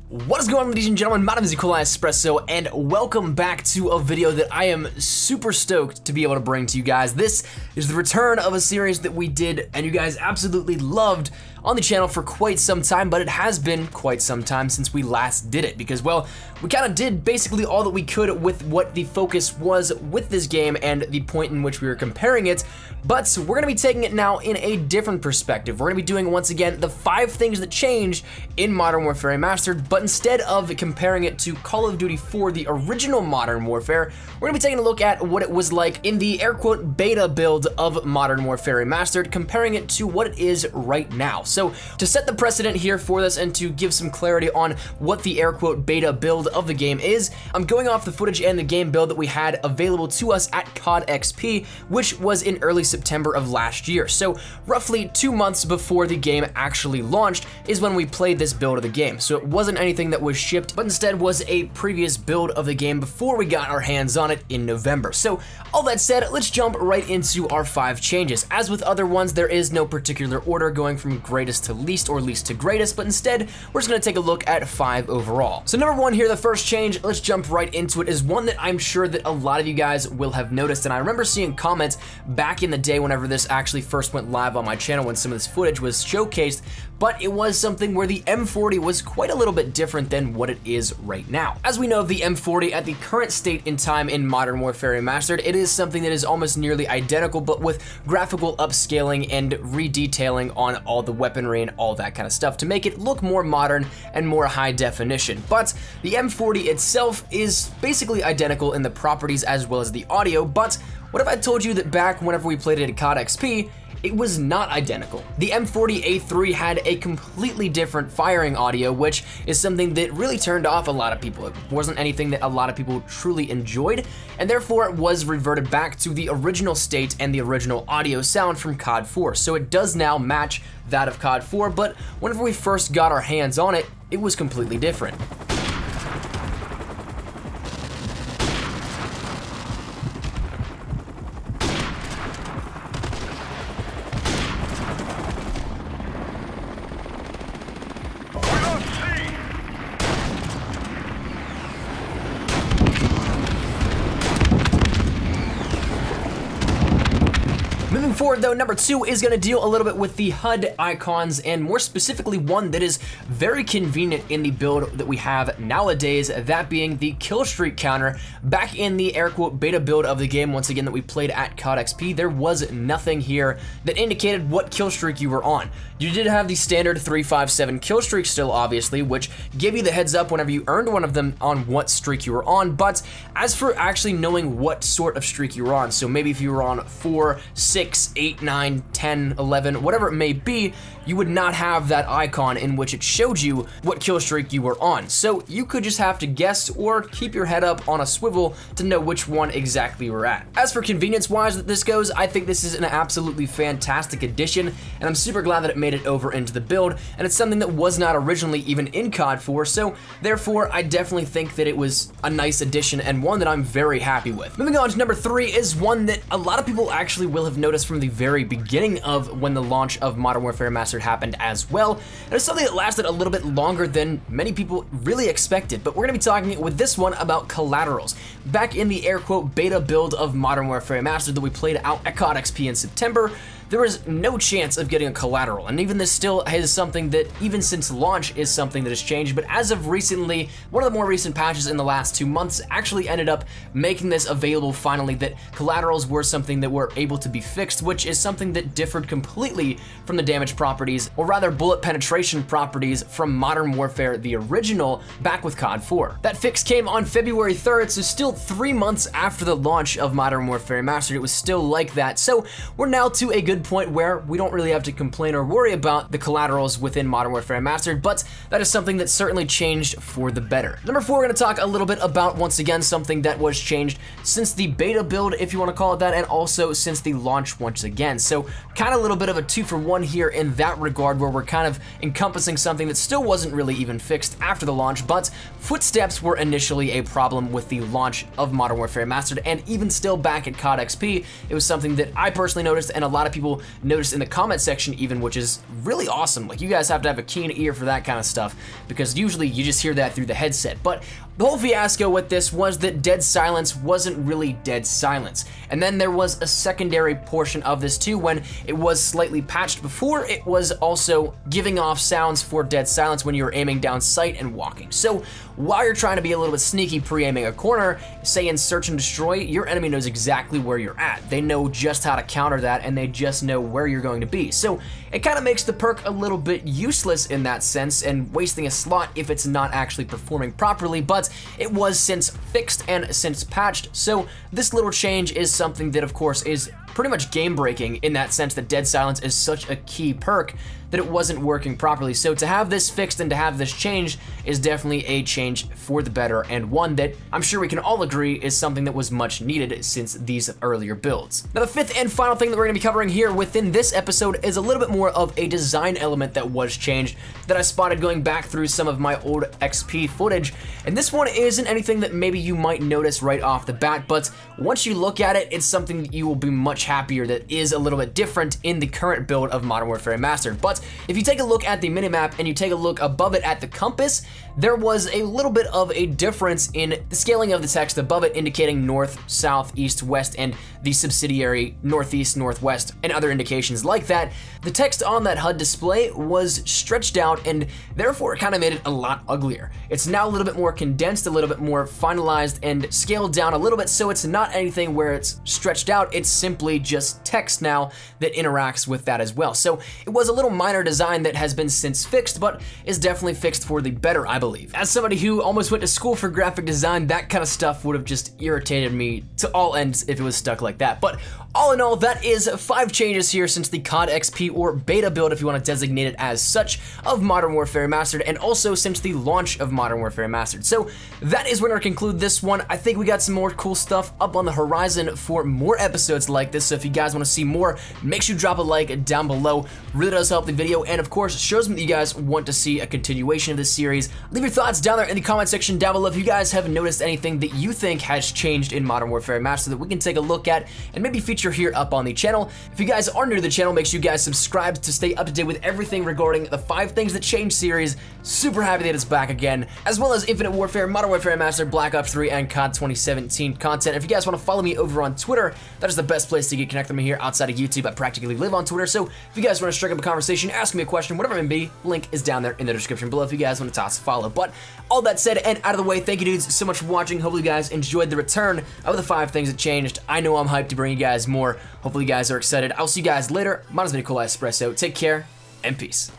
What is going on, ladies and gentlemen? My name is Espresso, and welcome back to a video that I am super stoked to be able to bring to you guys. This is the return of a series that we did and you guys absolutely loved on the channel for quite some time, but it has been quite some time since we last did it because, well, we kind of did basically all that we could with what the focus was with this game and the point in which we were comparing it, but we're gonna be taking it now in a different perspective. We're gonna be doing, once again, the 5 things that changed in Modern Warfare Remastered, but instead of comparing it to Call of Duty 4, the original Modern Warfare, we're gonna be taking a look at what it was like in the air quote beta build of Modern Warfare Remastered, comparing it to what it is right now. So to set the precedent here for this and to give some clarity on what the air quote beta build of the game is, I'm going off the footage and the game build that we had available to us at COD XP, which was in early September of last year. So roughly 2 months before the game actually launched is when we played this build of the game. So it wasn't anything that was shipped, but instead was a previous build of the game before we got our hands on it in November. So all that said, let's jump right into our 5 changes. As with other ones, there is no particular order going from greatest to least or least to greatest, but instead we're just gonna take a look at 5 overall. So number 1 here, the first change, let's jump right into it, is one that I'm sure that a lot of you guys will have noticed, and I remember seeing comments back in the day whenever this actually first went live on my channel when some of this footage was showcased, but it was something where the M40 was quite a little bit different than what it is right now. As we know of the M40 at the current state in time in Modern Warfare Remastered, it is something that is almost nearly identical, but with graphical upscaling and redetailing on all the weaponry and all that kind of stuff to make it look more modern and more high definition. But the M40 itself is basically identical in the properties as well as the audio, but what if I told you that back whenever we played it at COD XP, it was not identical. The M40A3 had a completely different firing audio, which is something that really turned off a lot of people. It wasn't anything that a lot of people truly enjoyed, and therefore it was reverted back to the original state and the original audio sound from COD 4. So it does now match that of COD 4, but whenever we first got our hands on it, it was completely different. Moving forward though, number 2 is going to deal a little bit with the HUD icons, and more specifically one that is very convenient in the build that we have nowadays, that being the kill streak counter. Back in the air quote beta build of the game, once again, that we played at COD XP, there was nothing here that indicated what kill streak you were on. You did have the standard 357 kill streak still, obviously, which gave you the heads up whenever you earned one of them on what streak you were on, but as for actually knowing what sort of streak you were on, so maybe if you were on 4, 6, 8, 9, 10, 11, whatever it may be, you would not have that icon in which it showed you what kill streak you were on. So you could just have to guess or keep your head up on a swivel to know which one exactly you were at. As for convenience-wise that this goes, I think this is an absolutely fantastic addition, and I'm super glad that it made it over into the build, and it's something that was not originally even in COD 4, so therefore I definitely think that it was a nice addition and one that I'm very happy with. Moving on to number 3 is one that a lot of people actually will have noticed from the very beginning of when the launch of Modern Warfare Remastered happened as well, and it's something that lasted a little bit longer than many people really expected, but we're gonna be talking with this one about collaterals. Back in the air quote beta build of Modern Warfare Remastered that we played out at COD XP in September, there was no chance of getting a collateral, and even this still is something that, even since launch, is something that has changed, but as of recently, one of the more recent patches in the last 2 months actually ended up making this available finally, that collaterals were something that were able to be fixed, which is something that differed completely from the damage properties, or rather bullet penetration properties from Modern Warfare, the original, back with COD 4. That fix came on February 3rd, so still 3 months after the launch of Modern Warfare Remastered, it was still like that, so we're now to a good point where we don't really have to complain or worry about the collaterals within Modern Warfare Remastered, but that is something that certainly changed for the better. Number 4, we're going to talk a little bit about, once again, something that was changed since the beta build, if you want to call it that, and also since the launch once again. So kind of a little bit of a 2-for-1 here in that regard, where we're kind of encompassing something that still wasn't really even fixed after the launch, but footsteps were initially a problem with the launch of Modern Warfare Remastered, and even still back at COD XP, it was something that I personally noticed and a lot of people people noticed in the comment section even, which is really awesome. Like, you guys have to have a keen ear for that kind of stuff, because usually you just hear that through the headset. But the whole fiasco with this was that dead silence wasn't really dead silence. And then there was a secondary portion of this too, when it was slightly patched before, it was also giving off sounds for dead silence when you were aiming down sight and walking. So while you're trying to be a little bit sneaky pre-aiming a corner, say in search and destroy, your enemy knows exactly where you're at. They know just how to counter that, and they just know where you're going to be. So it kind of makes the perk a little bit useless in that sense, and wasting a slot if it's not actually performing properly, but it was since fixed and since patched, so this little change is something that of course is pretty much game breaking in that sense, that dead silence is such a key perk that it wasn't working properly. So to have this fixed and to have this change is definitely a change for the better, and one that I'm sure we can all agree is something that was much needed since these earlier builds. Now the fifth and final thing that we're going to be covering here within this episode is a little bit more of a design element that was changed that I spotted going back through some of my old XP footage, and this one isn't anything that maybe you might notice right off the bat, but once you look at it, it's something that you will be much happier that is a little bit different in the current build of Modern Warfare Remastered. But if you take a look at the minimap and you take a look above it at the compass, there was a little bit of a difference in the scaling of the text above it, indicating north, south, east, west, and the subsidiary northeast, northwest, and other indications like that. The text on that HUD display was stretched out, and therefore it kind of made it a lot uglier. It's now a little bit more condensed, a little bit more finalized, and scaled down a little bit, so it's not anything where it's stretched out, it's simply just text now that interacts with that as well. So it was a little minor design that has been since fixed, but is definitely fixed for the better, I believe. As somebody who almost went to school for graphic design, that kind of stuff would have just irritated me to all ends if it was stuck like that. But all in all, that is 5 changes here since the COD XP or beta build, if you want to designate it as such, of Modern Warfare Remastered, and also since the launch of Modern Warfare Remastered. So that is where we're going to conclude this one. I think we got some more cool stuff up on the horizon for more episodes like this, so if you guys want to see more, make sure you drop a like down below. Really does help the video, and of course shows me that you guys want to see a continuation of this series. Leave your thoughts down there in the comment section down below if you guys have noticed anything that you think has changed in Modern Warfare Remastered that we can take a look at and maybe feature here up on the channel. If you guys are new to the channel, make sure you guys subscribe to stay up to date with everything regarding the 5 Things That Changed series. Super happy that it's back again, as well as Infinite Warfare, Modern Warfare Remastered, Black Ops 3, and COD 2017 content. If you guys want to follow me over on Twitter, that is the best place to get connected with me here outside of YouTube. I practically live on Twitter, so if you guys want to strike up a conversation, ask me a question, whatever it may be, link is down there in the description below if you guys want to toss a follow. But all that said and out of the way, thank you dudes so much for watching. Hopefully you guys enjoyed the return of the 5 Things That Changed. I know I'm hyped to bring you guys more. Hopefully you guys are excited. I'll see you guys later. Mine has been Nikolai Espresso. Take care and peace.